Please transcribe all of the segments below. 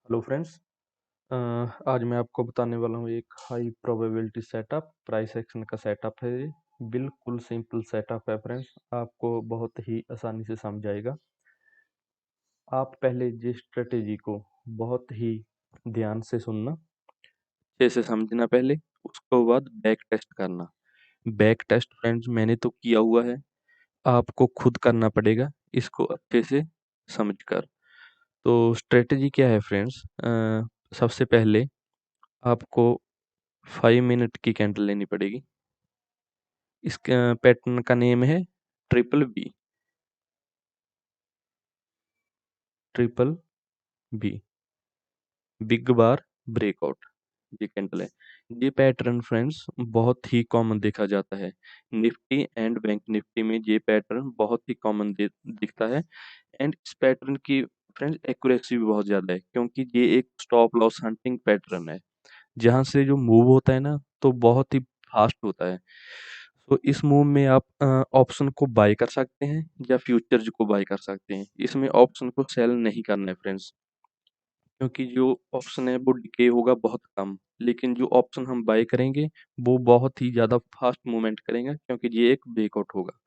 Hello friends. आज मैं आपको बताने वाला हूँ एक high probability setup. Price action का सेटअप है ये। बिल्कुल सिंपल सेटअप है फ्रेंड्स, आपको बहुत ही आसानी से समझ आएगा। आप पहले जिस स्ट्रेटेजी को बहुत ही ध्यान से सुनना, अच्छे से समझना पहले, उसको बाद बैक टेस्ट करना। बैक टेस्ट फ्रेंड्स मैंने तो किया हुआ है, आपको खुद करना पड़ेगा इसको अच्छे से समझकर। तो स्ट्रेटेजी क्या है फ्रेंड्स? सबसे पहले आपको 5 मिनट की कैंडल लेनी पड़ेगी। इस पैटर्न का नेम है triple B. Triple B, big bar breakout, ये कैंडल है। ये पैटर्न फ्रेंड्स बहुत ही कॉमन देखा जाता है। निफ्टी एंड बैंक निफ्टी में ये पैटर्न बहुत ही कॉमन दिखता है। एंड इस पैटर्न की फ्रेंड्स एक्यूरेसी भी बहुत ज़्यादा है, क्योंकि ये एक स्टॉप लॉस हंटिंग पैटर्न है। जहाँ से जो मूव होता है ना, तो बहुत ही फास्ट होता है। तो इस मूव में आप ऑप्शन को बाय कर सकते हैं या फ्यूचर्स को बाय कर सकते हैं। इसमें ऑप्शन को सेल नहीं करना है फ्रेंड्स, क्योंकि जो ऑप्शन है वो डिके होगा बहुत कम, लेकिन जो ऑप्शन हम बाय करेंगे वो बहुत ही ज़्यादा फास्ट मूवमेंट करेंगे, क्योंकि ये एक ब्रेकआउट होगा।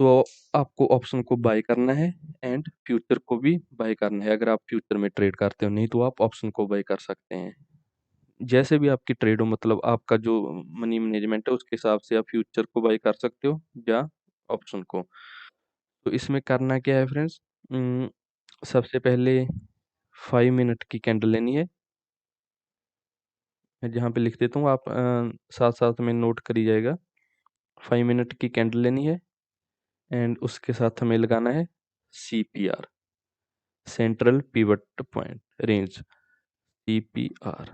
तो आपको ऑप्शन को बाय करना है एंड फ्यूचर को भी बाय करना है। अगर आप फ्यूचर में ट्रेड करते हो, नहीं तो आप ऑप्शन को बाय कर सकते हैं। जैसे भी आपकी ट्रेड हो, मतलब आपका जो मनी मैनेजमेंट है उसके हिसाब से आप फ्यूचर को बाय कर सकते हो या ऑप्शन को। तो इसमें करना क्या है फ्रेंड्स? सबसे पहले 5 मिनट की कैंडल लेनी है। मैं जहाँ पे लिख देता हूँ, आप साथ साथ में नोट करी जाएगा। 5 मिनट की कैंडल लेनी है एंड उसके साथ हमें लगाना है CPR, central pivot point range, CPR।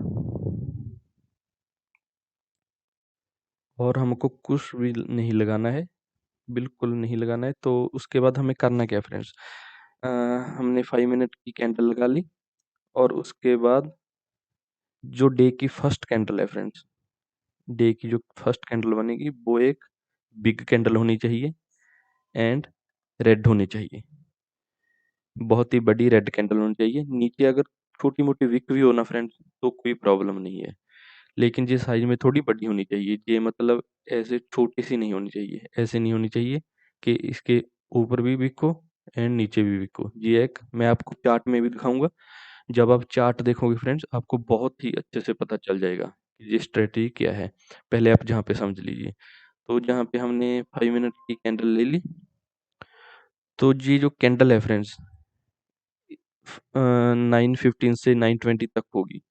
और हमको कुछ भी नहीं लगाना है, बिल्कुल नहीं लगाना है। तो उसके बाद हमें करना क्या है फ्रेंड्स? हमने 5 मिनट की कैंडल लगा ली, और उसके बाद जो डे की फर्स्ट कैंडल है फ्रेंड्स, डे की जो फर्स्ट कैंडल बनेगी वो एक बिग कैंडल होनी चाहिए एंड रेड होनी चाहिए। बहुत ही बड़ी रेड कैंडल होनी चाहिए। नीचे अगर छोटी मोटी विक भी हो ना फ्रेंड्स, तो कोई प्रॉब्लम नहीं है, लेकिन ये साइज में थोड़ी बड़ी होनी चाहिए। ये मतलब ऐसे छोटी सी नहीं होनी चाहिए, ऐसे नहीं होनी चाहिए कि इसके ऊपर भी विक हो एंड नीचे भी विक हो। ये एक मैं आपको चार्ट में भी दिखाऊंगा। जब आप चार्ट देखोगे फ्रेंड्स, आपको बहुत ही अच्छे से पता चल जाएगा कि ये स्ट्रेटजी क्या है। पहले आप जहाँ पे समझ लीजिए। तो जहाँ पे हमने 5 मिनट की कैंडल ले ली, तो ये जो कैंडल है फ्रेंड्स 9:15 से 9:20 तक होगी।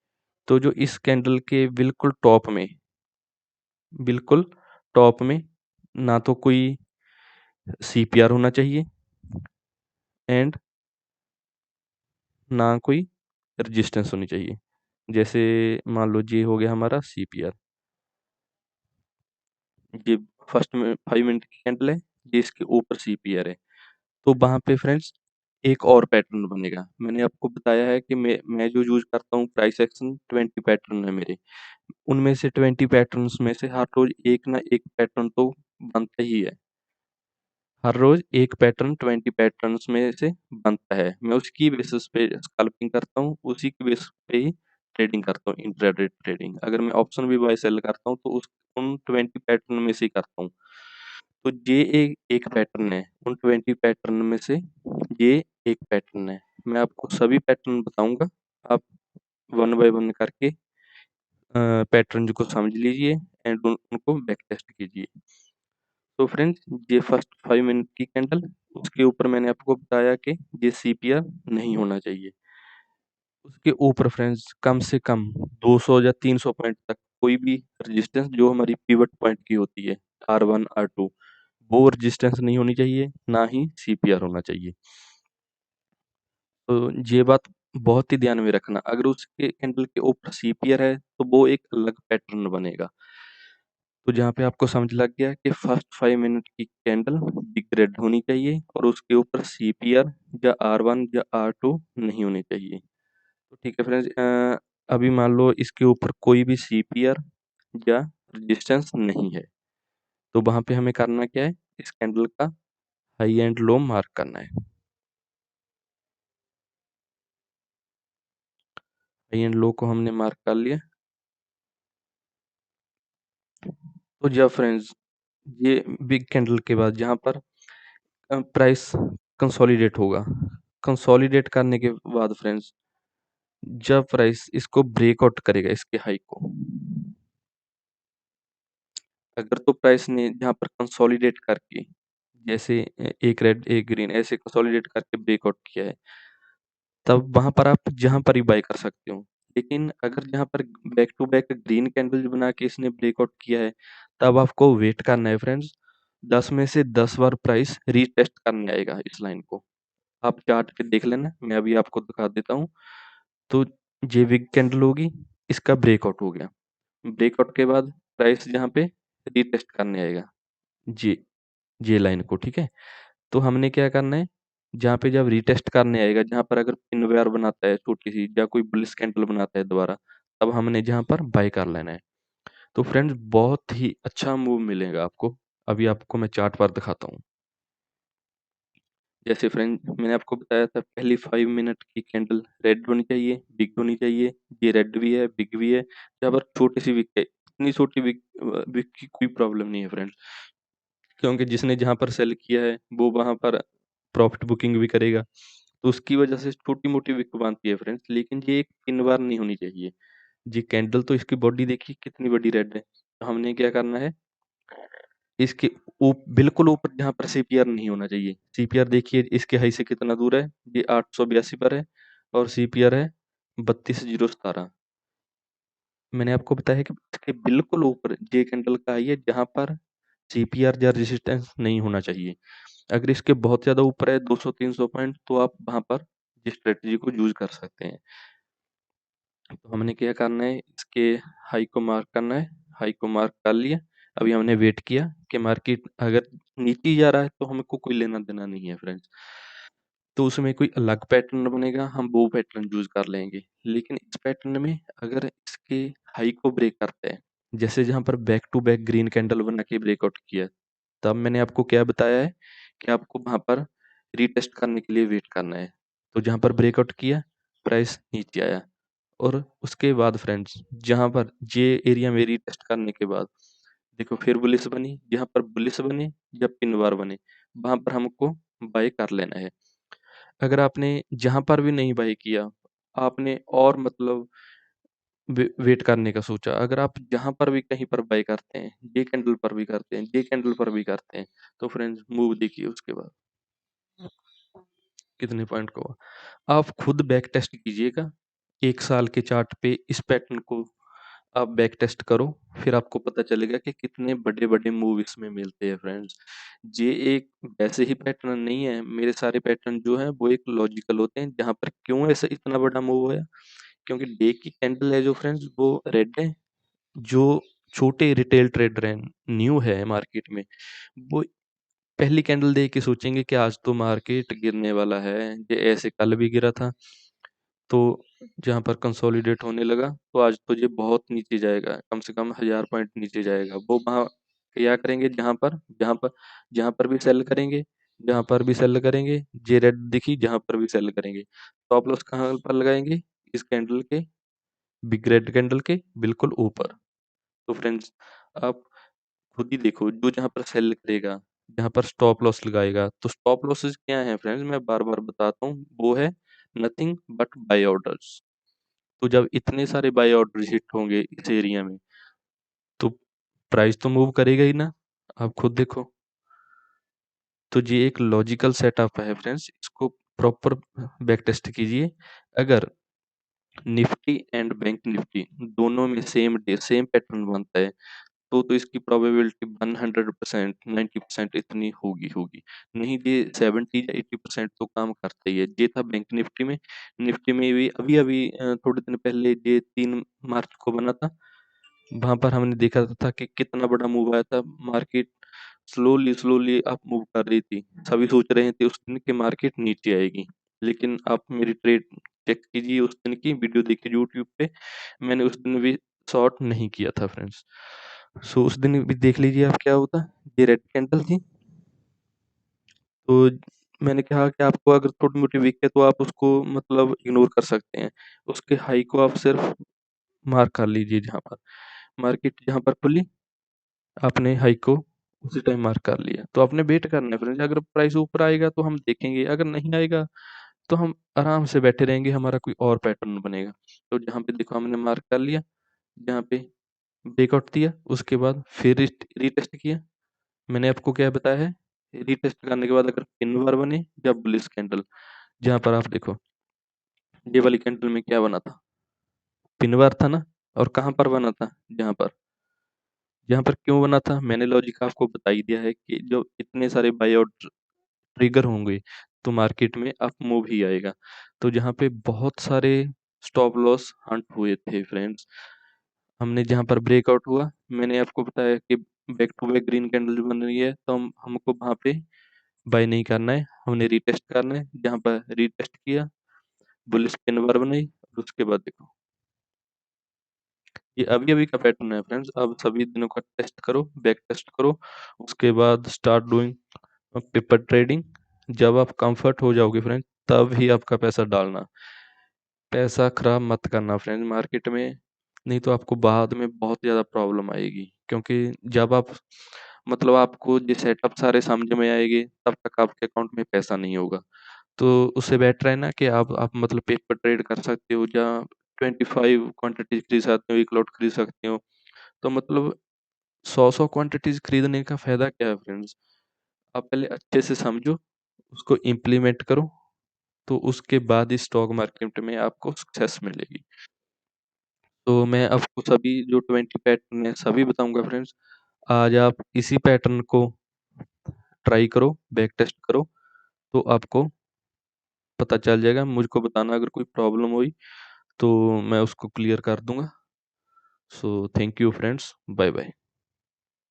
तो जो इस कैंडल के बिल्कुल टॉप में ना तो कोई CPR होना चाहिए एंड ना कोई रेजिस्टेंस होनी चाहिए। जैसे मान लो ये हो गया हमारा CPR। ये फर्स्ट में 5 मिनट की कैंडल है, ये इसके ऊपर CPR है। तो वहाँ पे फ्रेंड्स एक और पैटर्न बनेगा। मैंने आपको बताया है कि मैं जो यूज़ करता हूँ प्राइस एक्शन, 20 पैटर्न है मेरे। उनमें से 20 पैटर्न्स में से हर रोज़ एक ना एक पैटर्न तो बनता ही है। हर रोज़ एक पैटर्न 20 पैटर्न्स में से बनता है। मैं उसकी बेसिस पे स्कैल्पिंग करता हूँ, उसी की बेसिस पे ही ट्रेडिंग करता हूँ, इंट्राडे ट्रेडिंग। अगर मैं ऑप्शन भी बाय सेल करता हूँ तो उस उन 20 पैटर्न में से ही करता हूँ। तो ये एक पैटर्न है, उन 20 पैटर्न में से ये एक पैटर्न है। मैं आपको सभी पैटर्न बताऊँगा, आप वन बाय वन करके पैटर्न को समझ लीजिए एंड उनको बैक टेस्ट कीजिए। तो फ्रेंड्स ये फर्स्ट 5 मिनट की कैंडल, उसके ऊपर मैंने आपको बताया कि ये CPR नहीं होना चाहिए। उसके ऊपर फ्रेंड्स कम से कम 200 या 300 पॉइंट तक कोई भी रेजिस्टेंस जो हमारी पिवट पॉइंट की होती है, R1 R2, वो रेजिस्टेंस नहीं होनी चाहिए, ना ही CPR होना चाहिए। तो ये बात बहुत ही ध्यान में रखना। अगर उसके कैंडल के ऊपर CPR है तो वो एक अलग पैटर्न बनेगा। तो जहाँ पे आपको समझ लग गया कि फर्स्ट 5 मिनट की कैंडल बिग रेड होनी चाहिए और उसके ऊपर CPR या R1 या R2 नहीं होनी चाहिए। तो ठीक है फ्रेंड्स, अभी मान लो इसके ऊपर कोई भी CPR या रेजिस्टेंस नहीं है, तो वहाँ पे हमें करना क्या है? इस कैंडल का हाई एंड लो मार्क करना है। हाई एंड लो को हमने मार्क कर लिया। तो जब फ्रेंड्स ये बिग कैंडल के बाद जहाँ पर प्राइस कंसोलिडेट होगा, कंसोलिडेट करने के बाद फ्रेंड्स जब प्राइस इसको ब्रेकआउट करेगा इसके हाई को, अगर तो प्राइस ने जहाँ पर कंसोलिडेट करके जैसे एक रेड एक ग्रीन ऐसे कंसोलिडेट करके ब्रेकआउट किया है, तब वहां पर आप जहां पर ही बाय कर सकते हो। लेकिन अगर जहां पर back to back green candle बना के इसने ब्रेकआउट किया है, तब आपको वेट करना है फ्रेंड्स। 10 में से 10 बार प्राइस रीटेस्ट करने आएगा इस लाइन को। आप चार्ट पे देख लेना, मैं अभी आपको दिखा देता हूँ। तो ये बिग कैंडल होगी, इसका ब्रेकआउट हो गया। ब्रेकआउट के बाद प्राइस जहाँ पे रीटेस्ट करने आएगा जी जे लाइन को, ठीक है। तो हमने क्या करना है, जहाँ पे जब रीटेस्ट करने आएगा, जहाँ पर अगर पिन वेयर बनाता है छोटी सी या कोई बुलिश कैंडल बनाता है दोबारा, तब हमने जहाँ पर बाय कर लेना है। तो फ्रेंड्स बहुत ही अच्छा मूव मिलेगा आपको। अभी आपको मैं चार्ट पर दिखाता हूँ। जैसे फ्रेंड मैंने आपको बताया था, पहली 5 मिनट की कैंडल रेड होनी चाहिए, बिग होनी चाहिए। ये रेड भी है, बिग भी है। यहाँ पर छोटी सी विक है, इतनी छोटी विक विक की कोई प्रॉब्लम नहीं है फ्रेंड्स, क्योंकि जिसने जहाँ पर सेल किया है वो वहाँ पर प्रॉफिट बुकिंग भी करेगा। तो उसकी वजह से छोटी-मोटी विक बनती है फ्रेंड्स, लेकिन ये एक 3 बार नहीं होनी चाहिए। ये कैंडल तो इसकी बॉडी देखिए कितनी बड़ी रेड है। तो हमने क्या करना है, इसके बिल्कुल ऊपर जहाँ पर सीपीआर नहीं होना चाहिए। सीपीआर देखिए इसके हाई से कितना दूर है, ये 882 पर है और सीपीआर है 32,017। मैंने आपको बताया है कि इसके बिल्कुल ऊपर ये कैंडल का हाई है, जहाँ पर सीपीआर या रेजिस्टेंस नहीं होना चाहिए। अगर इसके बहुत ज़्यादा ऊपर है 200-300 पॉइंट, तो आप वहाँ पर इस स्ट्रेटजी को यूज़ कर सकते हैं। तो हमने क्या करना है, इसके हाई को मार्क करना है। हाई को मार्क कर लिया। अभी हमने वेट किया कि मार्केट अगर नीचे ही जा रहा है तो हमको कोई लेना देना नहीं है फ्रेंड्स। तो उसमें कोई अलग पैटर्न बनेगा, हम वो पैटर्न यूज़ कर लेंगे। लेकिन इस पैटर्न में अगर इसके हाई को ब्रेक करते हैं, जैसे जहाँ पर back to back green candle बना के ब्रेकआउट किया, तब मैंने आपको क्या बताया है कि आपको वहाँ पर रीटेस्ट करने के लिए वेट करना है। तो जहाँ पर ब्रेकआउट किया, प्राइस नीचे आया और उसके बाद फ्रेंड्स जहाँ पर ये एरिया में रीटेस्ट करने के बाद देखो फिर बुलिश बनी, जहाँ पर बुलिश बने या पिन बार बने, वहाँ पर हमको बाय कर लेना है। अगर आपने जहाँ पर भी नहीं बाय किया, आपने और मतलब वेट करने का सोचा, अगर आप जहाँ पर भी कहीं पर बाय करते हैं, ये कैंडल पर भी करते हैं, ये कैंडल पर भी करते हैं, तो फ्रेंड्स मूव देखिए उसके बाद कितने पॉइंट का हुआ। आप खुद बैक टेस्ट कीजिएगा। 1 साल के चार्ट पे इस पैटर्न को आप बैक टेस्ट करो, फिर आपको पता चलेगा कि कितने बड़े-बड़े मूव इसमें मिलते हैं फ्रेंड्स। ये एक वैसे ही पैटर्न नहीं है, मेरे सारे पैटर्न जो हैं वो एक लॉजिकल होते हैं। जहाँ पर क्यों ऐसा इतना बड़ा मूव है? क्योंकि डे की कैंडल है जो फ्रेंड्स वो रेड है। जो छोटे रिटेल ट्रेडर हैं, न्यू है मार्केट में, वो पहली कैंडल देख के सोचेंगे कि आज तो मार्केट गिरने वाला है, ये ऐसे कल भी गिरा था। तो जहाँ पर कंसोलिडेट होने लगा, तो आज तो ये बहुत नीचे जाएगा, कम से कम 1000 पॉइंट नीचे जाएगा। वो वहाँ क्या करेंगे, जहाँ पर भी सेल करेंगे, जहाँ पर भी सेल करेंगे, ये रेड दिखी जहाँ पर भी सेल करेंगे। स्टॉप लॉस कहाँ पर लगाएँगे? इस कैंडल के, बिग रेड कैंडल के बिल्कुल ऊपर। तो फ्रेंड्स आप खुद ही देखो, जो जहाँ पर सेल करेगा, जहाँ पर स्टॉप लॉस लगाएगा, तो स्टॉप लॉसेस क्या हैं फ्रेंड्स, मैं बार-बार बताता हूँ, वो है नथिंग बट बाय ऑर्डर्स। तो जब इतने सारे बाय ऑर्डर हिट होंगे इस एरिया में, तो प्राइस तो मूव करेगा ही ना, आप खुद देखो। तो ये एक लॉजिकल सेटअप है फ्रेंड्स, इसको प्रॉपर बैक टेस्ट कीजिए। अगर निफ्टी एंड बैंक निफ्टी दोनों में सेम डे सेम पैटर्न बनता है, तो इसकी प्रोबेबिलिटी 100%, 90% इतनी होगी होगी। नहीं ये 70 या 80% तो काम करता ही है। ये था बैंक निफ्टी में। निफ्टी में भी अभी-अभी थोड़े दिन पहले ये 3 मार्च को बना था। वहाँ पर हमने देखा था कि कितना बड़ा मूव आया था। मार्केट स्लोली अप मूव कर रही थी। सभी सोच रहे थे उस दिन की मार्केट नीचे आएगी। लेकिन आप मेरी ट्रेड चेक कीजिए, उस दिन की वीडियो देखिए यूट्यूब पे। मैंने उस दिन भी शॉर्ट नहीं किया था फ्रेंड्स। सो उस दिन भी देख लीजिए आप क्या होता। ये रेड कैंडल थी, तो मैंने कहा कि आपको अगर छोटी-मोटी वीक है तो आप उसको मतलब इग्नोर कर सकते हैं। उसके हाई को आप सिर्फ मार्क कर लीजिए जहाँ पर मार्केट जहाँ पर खुली, आपने हाई को उसी टाइम मार्क कर लिया। तो आपने वेट करना है फ्रेंड्स, अगर प्राइस ऊपर आएगा तो हम देखेंगे, अगर नहीं आएगा तो हम आराम से बैठे रहेंगे, हमारा कोई और पैटर्न बनेगा। तो जहाँ पे देखो हमने मार्क कर लिया, जहाँ पे ब्रेकआउट दिया, उसके बाद फिर रीटेस्ट किया। मैंने आपको क्या बताया है, रीटेस्ट करने के बाद अगर पिन बार बने या बुलिश कैंडल, जहाँ पर आप देखो ये वाली कैंडल में क्या बना था, पिन बार था ना। और कहाँ पर बना था, जहाँ पर क्यों बना था, मैंने लॉजिक आपको बता ही दिया है कि जो इतने सारे बाय आउट ट्रिगर होंगे तो मार्केट में अप मूव ही आएगा। तो जहाँ पे बहुत सारे स्टॉप लॉस हंट हुए थे फ्रेंड्स, हमने जहाँ पर ब्रेकआउट हुआ, मैंने आपको बताया कि back to back green candle जो बन रही है, तो हमको वहाँ पे बाय नहीं करना है, हमने रीटेस्ट करना है। जहाँ पर रीटेस्ट किया, बुलिश पिन बार बनाई, और उसके बाद देखो ये अभी-अभी का पैटर्न है फ्रेंड्स, अब सभी दिनों का टेस्ट करो, बैक टेस्ट करो, उसके बाद स्टार्ट डूइंग पेपर ट्रेडिंग। जब आप कंफर्ट हो जाओगे फ्रेंड, तब ही आपका पैसा डालना। पैसा खराब मत करना फ्रेंड मार्केट में, नहीं तो आपको बाद में बहुत ज़्यादा प्रॉब्लम आएगी। क्योंकि जब आप मतलब आपको ये सेटअप सारे समझ में आएंगे, तब तक आपके अकाउंट में पैसा नहीं होगा। तो उससे बेटर है ना कि आप मतलब पेपर ट्रेड कर सकते हो, या 25 क्वांटिटीज़ खरीद सकते हो, 1 लॉट खरीद सकते हो। तो मतलब 100-100 क्वांटिटीज़ खरीदने का फ़ायदा क्या है फ्रेंड्स? आप पहले अच्छे से समझो, उसको इम्प्लीमेंट करो, तो उसके बाद ही स्टॉक मार्केट में आपको सक्सेस मिलेगी। तो मैं आपको सभी जो 20 पैटर्न है सभी बताऊँगा फ्रेंड्स। आज आप इसी पैटर्न को ट्राई करो, बैक टेस्ट करो, तो आपको पता चल जाएगा। मुझको बताना अगर कोई प्रॉब्लम हुई, तो मैं उसको क्लियर कर दूँगा। So thank you friends, bye bye.